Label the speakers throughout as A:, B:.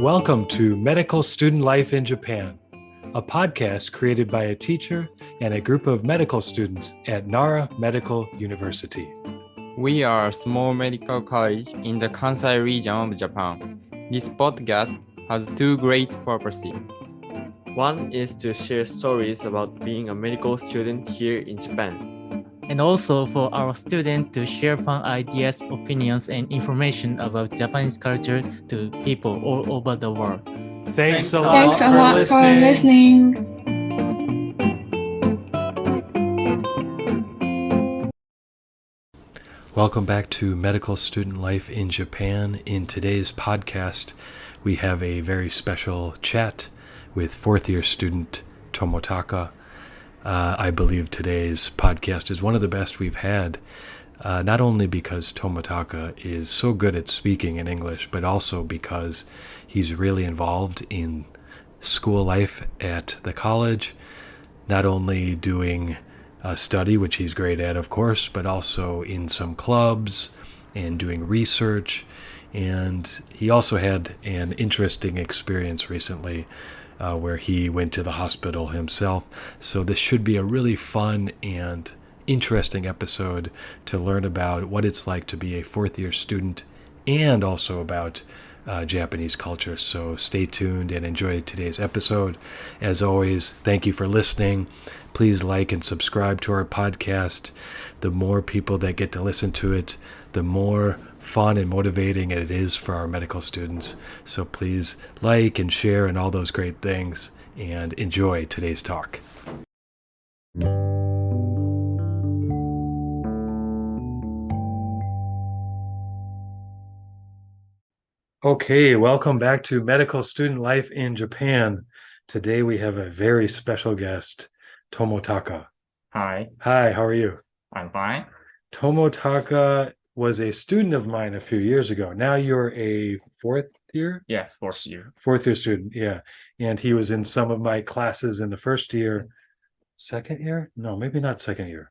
A: Welcome to Medical Student Life in Japan, a podcast created by a teacher and a group of medical students at Nara Medical University.
B: We are a small medical college in the Kansai region of Japan. This podcast has two great purposes.
C: One is to share stories about being a medical student here in Japan.
D: And also for our students to share fun ideas, opinions, and information about Japanese culture to people all over the world.
A: Thanks a lot for listening. Welcome back to Medical Student Life in Japan. In today's podcast, we have a very special chat with 4th-year student Tomotaka. I believe today's podcast is one of the best we've had, not only because Tomotaka is so good at speaking in English, but also because he's really involved in school life at the college, not only doing study, which he's great at, of course, but also in some clubs and doing research. And he also had an interesting experience recently where he went to the hospital himself. So this should be a really fun and interesting episode to learn about what it's like to be a 4th-year student and also about Japanese culture. So stay tuned and enjoy today's episode. As always, thank you for listening. Please like and subscribe to our podcast. The more people that get to listen to it, the more fun and motivating it is for our medical students. So please like and share and all those great things, and enjoy today's talk. Okay, welcome back to Medical Student Life in Japan. Today we have a very special guest, Tomotaka.
E: Hi,
A: Hi, how are you?
E: I'm fine.
A: Tomotaka was a student of mine a few years ago. Now you're a 4th-year?
E: Yes, 4th-year.
A: 4th-year student, yeah. And he was in some of my classes in the first year. Second year? No, maybe not second year.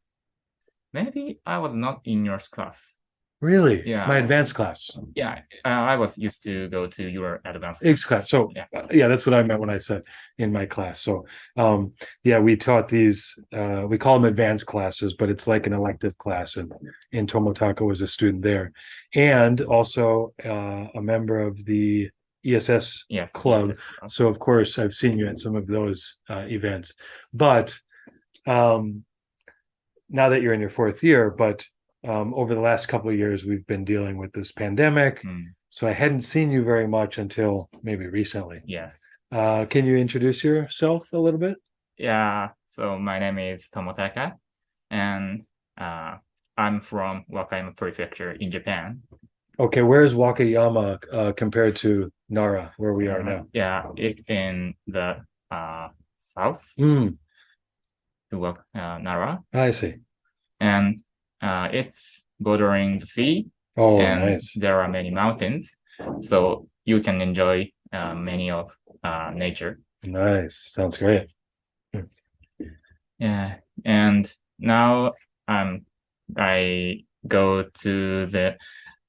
E: Maybe I was not in your class.
A: Really?
E: Yeah.
A: My advanced class.
E: Yeah, I was used to go to your advanced
A: Class. So yeah, that's what I meant when I said in my class. So yeah, we taught these, we call them advanced classes, but it's like an elective class, and Tomotaka was a student there, and also a member of the ESS club.
E: Yes.
A: So of course I've seen you at some of those events, but now that you're in your 4th year, but over the last couple of years, we've been dealing with this pandemic. So I hadn't seen you very much until maybe recently.
E: Yes.
A: Can you introduce yourself a little bit?
E: Yeah, so my name is Tomotaka, and I'm from Wakayama Prefecture in Japan.
A: Okay, where's Wakayama compared to Nara, where we are now?
E: Yeah, in the south to Nara.
A: I see.
E: And it's bordering the sea.
A: Oh,
E: and
A: nice.
E: There are many mountains, so you can enjoy many of nature.
A: Nice. Sounds great.
E: Yeah, and now I go to the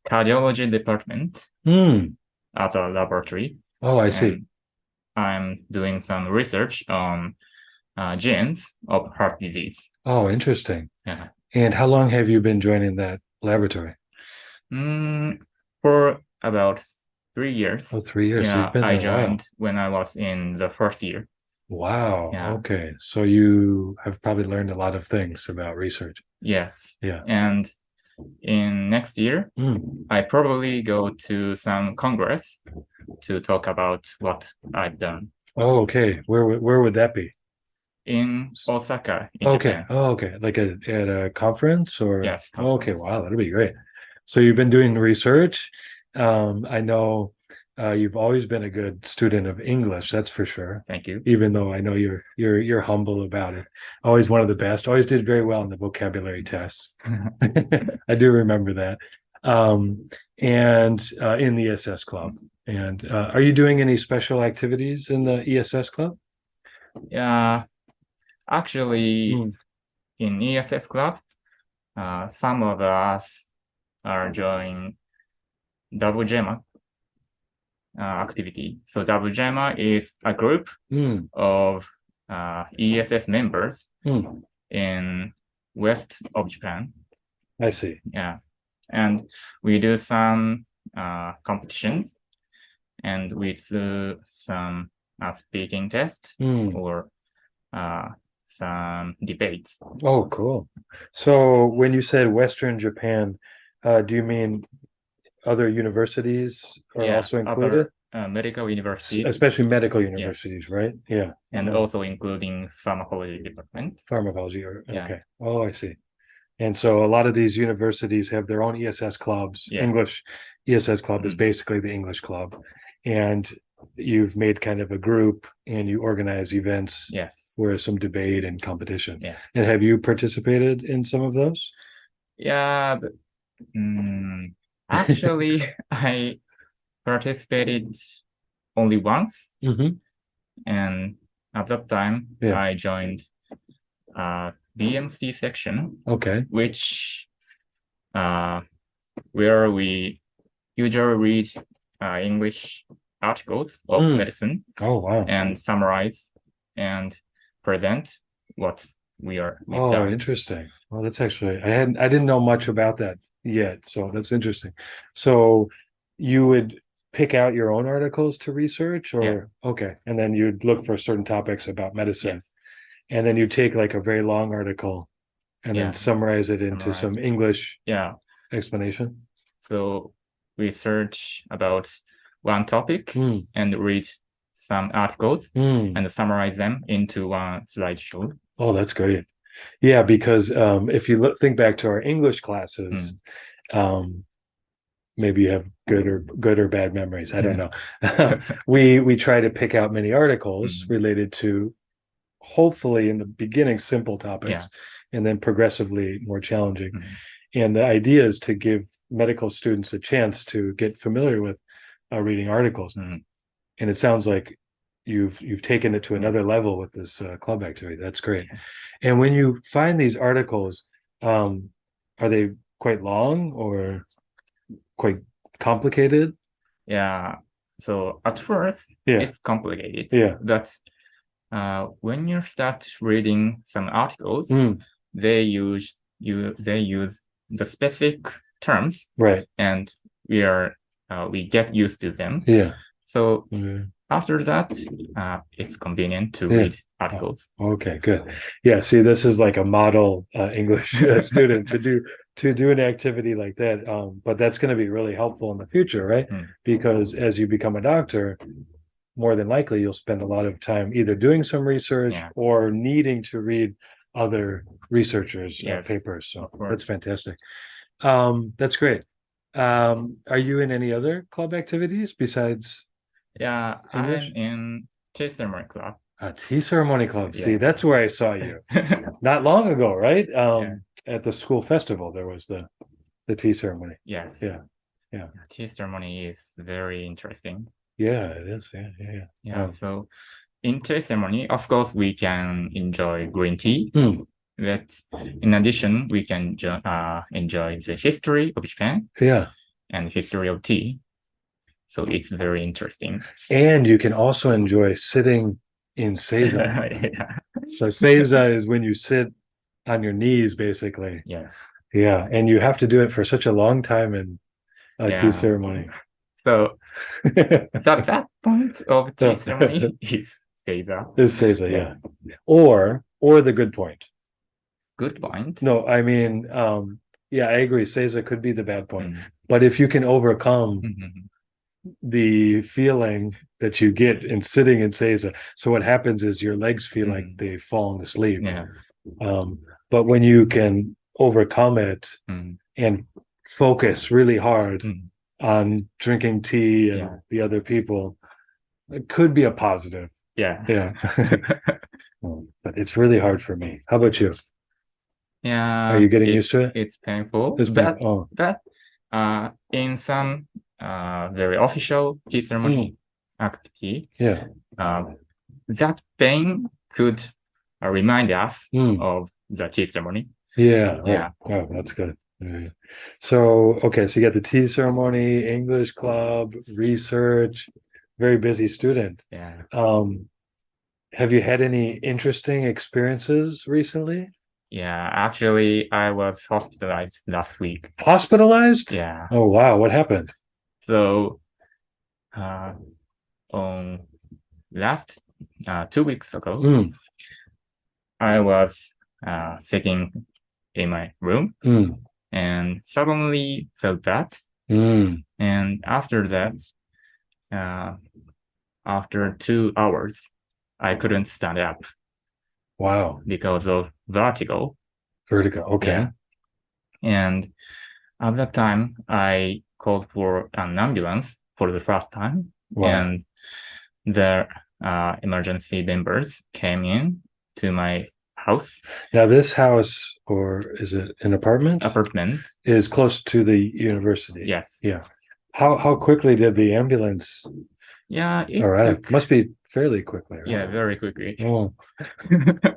E: cardiology department at a laboratory.
A: Oh, I see.
E: I'm doing some research on genes of heart disease.
A: Oh, interesting.
E: Yeah.
A: And how long have you been joining that laboratory?
E: For about 3 years.
A: Oh, 3 years.
E: Yeah,
A: You've been there
E: I joined when I was in the 1st year.
A: Wow.
E: Yeah.
A: Okay. So you have probably learned a lot of things about research.
E: Yes.
A: Yeah.
E: And in next year, I probably go to some congress to talk about what I've done.
A: Oh, okay. Where would that be?
E: In Osaka.
A: Okay.
E: Japan.
A: Oh, okay. Like at a conference or?
E: Yes.
A: Oh, okay. Wow. That'll be great. So you've been doing research. I know you've always been a good student of English. That's for sure.
E: Thank you.
A: Even though I know you're humble about it. Always one of the best. Always did very well in the vocabulary tests. I do remember that. And in the ESS club. And are you doing any special activities in the ESS club?
E: Yeah. Actually, in ESS club, some of us are joining double JMA. activity. So WJAMA is a group of ESS members in west of Japan.
A: I see.
E: Yeah, and we do some competitions, and we do some speaking tests or some debates.
A: Oh, cool. So when you said Western Japan, do you mean other universities are also included?
E: Other medical universities,
A: especially medical universities, right? Yeah.
E: And also including pharmacology department.
A: Pharmacology, okay. Oh, I see. And so a lot of these universities have their own ESS clubs. English ESS club is basically the English club. And you've made kind of a group and you organize events where some debate and competition. And have you participated in some of those?
E: Yeah, but, actually, I participated only once. And at that time, I joined BMC section, which where we usually read English articles of medicine. And summarize and present what we are.
A: Oh, interesting. Well, that's actually I didn't know much about that yet, so that's interesting. So you would pick out your own articles to research, or and then you'd look for certain topics about medicine. And then you take like a very long article and then summarize it into some English explanation.
E: So we search about one topic and read some articles and summarize them into one slideshow.
A: Oh, that's great. Yeah, because if you think back to our English classes, maybe you have good or bad memories. I don't know. We try to pick out many articles related to, hopefully in the beginning, simple topics, and then progressively more challenging. And the idea is to give medical students a chance to get familiar with reading articles. And it sounds like you've taken it to another level with this club activity. That's great. And when you find these articles, are they quite long or quite complicated?
E: Yeah. So at first, it's complicated. But when you start reading some articles, they use the specific terms, and we get used to them. So after that, it's convenient to read articles.
A: Okay, good. Yeah, see, this is like a model English student to do an activity like that. But that's going to be really helpful in the future, right? Because as you become a doctor, more than likely you'll spend a lot of time either doing some research or needing to read other researchers' papers. So that's fantastic. That's great. Are you in any other club activities besides English?
E: I'm in tea ceremony club.
A: A tea ceremony club. See, that's where I saw you. Not long ago, right? At the school festival, there was the tea ceremony.
E: Yes.
A: Yeah.
E: Tea ceremony is very interesting.
A: Yeah, it is. Yeah.
E: So in tea ceremony, of course, we can enjoy green tea. But in addition, we can enjoy the history of Japan. And history of tea. So it's very interesting.
A: And you can also enjoy sitting in seiza. So seiza is when you sit on your knees, basically. Yeah, and you have to do it for such a long time in tea ceremony.
E: So that point of tea ceremony is seiza.
A: Is seiza, yeah. Or the good point.
E: Good point?
A: No, I mean, I agree. Seiza could be the bad point. But if you can overcome the feeling that you get in sitting in seiza, so what happens is your legs feel like they've fallen asleep. But when you can overcome it and focus really hard on drinking tea and the other people, it could be a positive. But it's really hard for me. How about you? Are you getting used to it?
E: It's painful. But in some very official tea ceremony activity, that pain could remind us of the tea ceremony.
A: Oh, that's good. So, okay, so you got the tea ceremony, English club, research, very busy student.
E: Yeah.
A: Have you had any interesting experiences recently?
E: Yeah, actually, I was hospitalized last week.
A: Hospitalized?
E: Yeah.
A: Oh, wow. What happened?
E: So, on last 2 weeks ago, I was sitting in my room and suddenly felt bad. And after that, after 2 hours, I couldn't stand up.
A: Wow.
E: Because of vertigo.
A: Vertigo. Okay.
E: Yeah. And at that time, I called for an ambulance for the first time.
A: Wow.
E: And the emergency members came in to my house.
A: Now, this house, or is it an apartment?
E: Apartment.
A: Is close to the university.
E: Yes.
A: Yeah. How quickly did the ambulance
E: Yeah, it
A: arrive? Must be fairly quickly, right?
E: Yeah, very quickly.
A: Oh.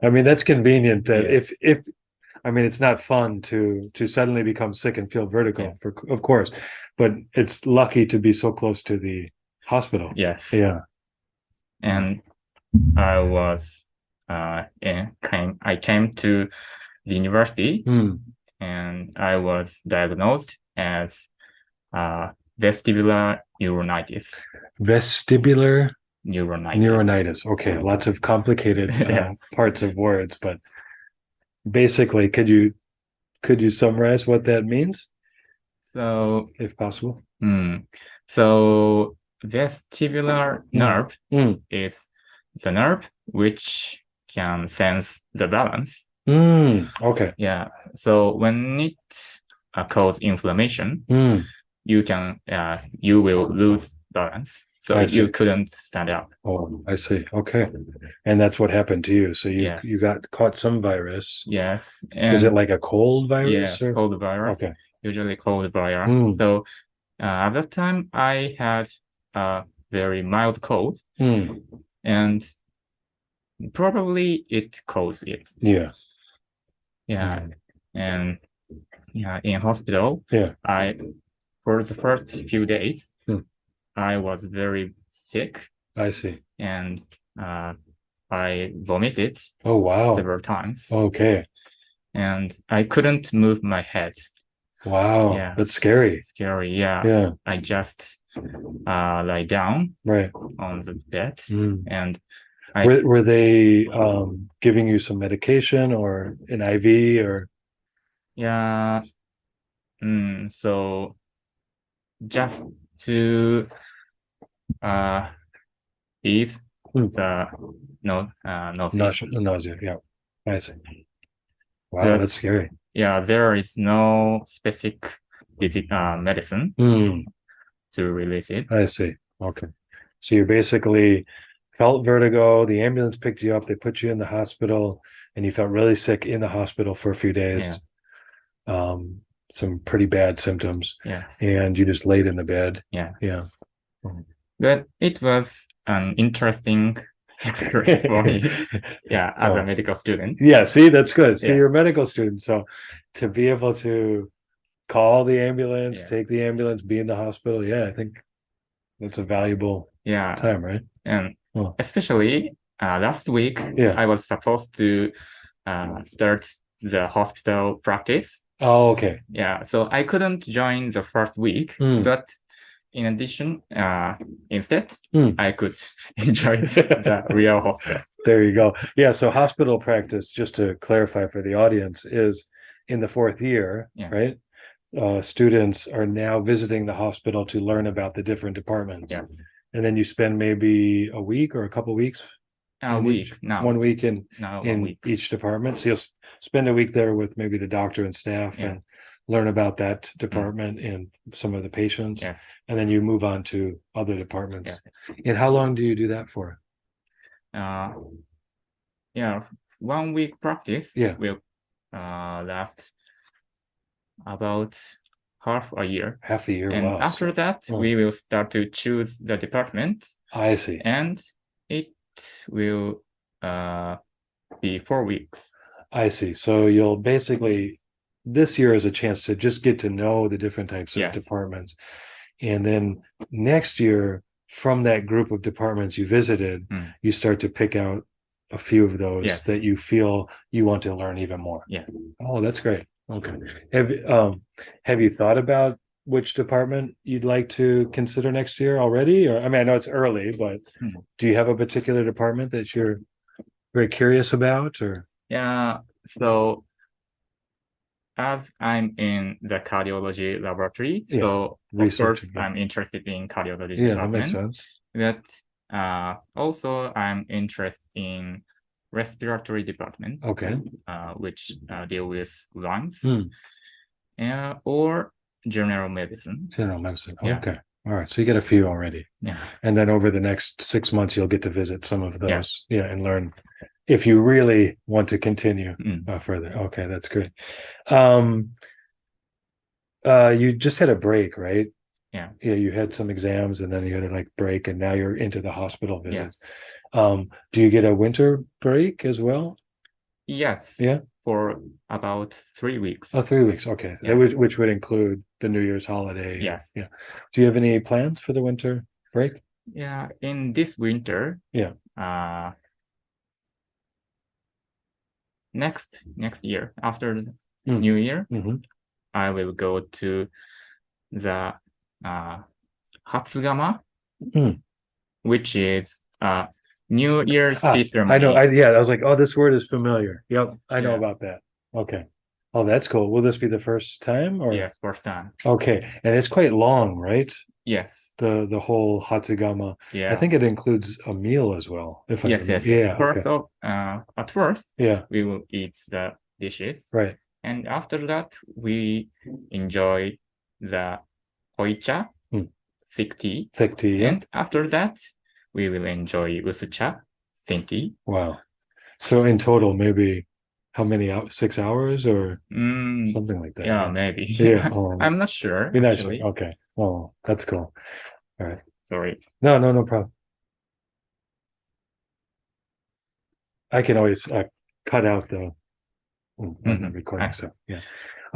A: I mean, that's convenient that
E: Yes.
A: if I mean, it's not fun to suddenly become sick and feel vertigo, of course, but it's lucky to be so close to the hospital.
E: Yes.
A: Yeah.
E: And I was I came to the university and I was diagnosed as vestibular neuritis.
A: Vestibular
E: Neuritis.
A: Neuritis. Okay, lots of complicated parts of words, but basically, could you summarize what that means?
E: So,
A: if possible.
E: So vestibular nerve is the nerve which can sense the balance.
A: Okay.
E: Yeah. So when it causes inflammation, you will lose balance. So you couldn't stand up.
A: Oh, I see. Okay. And that's what happened to you. So you got caught some virus.
E: Yes.
A: Is it like a cold virus?
E: Yes, cold virus.
A: Okay.
E: Usually cold virus. So at that time, I had a very mild cold. And probably it caused it.
A: Yeah.
E: Yeah. And in hospital, for the first few days, I was very sick.
A: I see.
E: And I vomited.
A: Oh, wow.
E: Several times.
A: Okay.
E: And I couldn't move my head.
A: Wow.
E: Yeah.
A: That's scary.
E: Scary. Yeah.
A: Yeah.
E: I just lie down on the bed and
A: were they giving you some medication or an IV or?
E: Yeah. So just to ease the
A: nausea. Yeah. I see. Wow, that's scary.
E: Yeah, there is no specific medicine to release it.
A: I see. Okay. So you basically felt vertigo, the ambulance picked you up, they put you in the hospital, and you felt really sick in the hospital for a few days. Some pretty bad symptoms.
E: Yes.
A: And you just laid in the bed.
E: Yeah.
A: Yeah.
E: But it was an interesting experience for me. Yeah, as a medical student.
A: Yeah, see, that's good. So you're a medical student. So to be able to call the ambulance, take the ambulance, be in the hospital, I think that's a valuable time, right?
E: And especially last week, I was supposed to start the hospital practice.
A: Oh, okay.
E: Yeah, so I couldn't join the first week, but in addition, instead, I could enjoy the real hospital.
A: There you go. Yeah, so hospital practice, just to clarify for the audience, is in the 4th year, right? Students are now visiting the hospital to learn about the different departments.
E: Yes.
A: And then you spend maybe a week or a couple weeks?
E: A week now.
A: 1 week in
E: week.
A: Each department. So you'll spend a week there with maybe the doctor and staff and learn about that department and some of the patients.
E: Yes.
A: And then you move on to other departments. And how long do you do that for?
E: 1 week practice will last about half a year.
A: Half a year.
E: And after that, we will start to choose the department.
A: I see.
E: And it will be 4 weeks.
A: I see. So you'll basically, this year is a chance to just get to know the different types of departments. And then next year, from that group of departments you visited, you start to pick out a few of those that you feel you want to learn even more.
E: Yeah.
A: Oh, that's great. Okay. Have you thought about which department you'd like to consider next year already? Or I mean, I know it's early, but do you have a particular department that you're very curious about? Or
E: Yeah. So as I'm in the cardiology laboratory, so of course I'm interested in cardiology department.
A: That makes sense.
E: But also I'm interested in respiratory department.
A: Okay.
E: Which deal with lungs, or general medicine.
A: General medicine.
E: Yeah.
A: Okay. All right. So you get a few already.
E: Yeah.
A: And then over the next 6 months, you'll get to visit some of those. Yeah. And learn if you really want to continue further. Okay. That's great. You just had a break, right?
E: Yeah.
A: Yeah. You had some exams and then you had a break and now you're into the hospital visit.
E: Yes.
A: Do you get a winter break as well?
E: Yes.
A: Yeah.
E: For about 3 weeks.
A: Oh, 3 weeks. Okay.
E: Yeah.
A: Which would include the New Year's holiday.
E: Yes.
A: Yeah. Do you have any plans for the winter break?
E: Yeah. In this winter.
A: Yeah.
E: Next year, after the New Year, I will go to the Hatsugama, which is New Year's Eve ceremony.
A: I know. I was like, oh, this word is familiar. Yep, I know about that. Okay. Oh, that's cool. Will this be the first time? Or
E: Yes, first time.
A: Okay, and it's quite long, right?
E: Yes.
A: The whole Hatsugama.
E: Yeah.
A: I think it includes a meal as well.
E: Yes.
A: Yeah.
E: First, at first,
A: yeah,
E: we will eat the dishes.
A: Right.
E: And after that, we enjoy the koicha, thick tea.
A: Thick tea. Yeah.
E: And after that, we will enjoy usucha, thin tea.
A: Wow. So in total, maybe how many hours? 6 hours or something like that?
E: Yeah, maybe.
A: Yeah. Oh,
E: I'm not sure.
A: You're not sure. Okay. Oh, that's cool. All right.
E: Sorry.
A: No problem. I can always cut out the recording stuff. Yeah.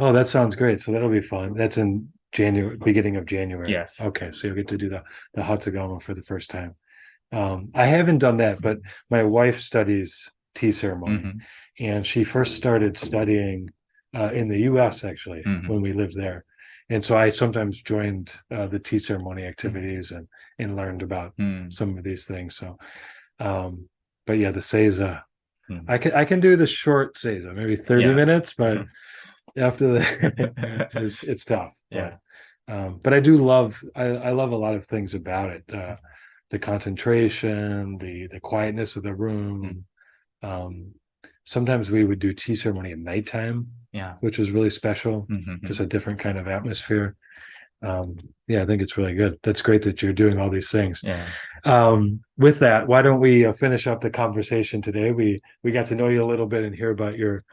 A: Oh, that sounds great. So that'll be fun. That's in January, beginning of January.
E: Yes.
A: Okay. So you'll get to do the Hatsugama for the first time. I haven't done that, but my wife studies tea ceremony, and she first started studying in the U.S. actually when we lived there, and so I sometimes joined the tea ceremony activities and learned about some of these things. So, but yeah, the seiza, I can do the short seiza, maybe 30 minutes, but after that, it's tough.
E: Yeah.
A: But I do love I love a lot of things about it. The concentration, the quietness of the room. Sometimes we would do tea ceremony at nighttime, which was really special, just a different kind of atmosphere. I think it's really good. That's great that you're doing all these things. With that, why don't we finish up the conversation today? We got to know you a little bit and hear about your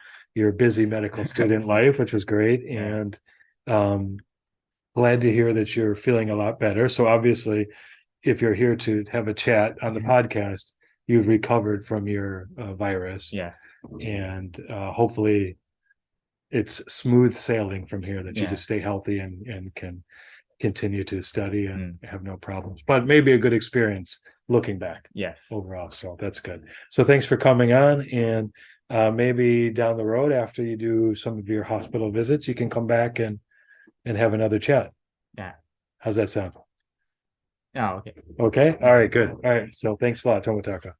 A: busy medical student life, which was great, and glad to hear that you're feeling a lot better. So obviously, if you're here to have a chat on the podcast, you've recovered from your virus.
E: Yeah.
A: And hopefully it's smooth sailing from here, that you just stay healthy and can continue to study and have no problems. But maybe a good experience looking back.
E: Yes.
A: Overall. So that's good. So thanks for coming on. And maybe down the road, after you do some of your hospital visits, you can come back and have another chat.
E: Yeah.
A: How's that sound?
E: Oh, okay.
A: Okay. All right. Good. All right. So thanks a lot, Tomotaka.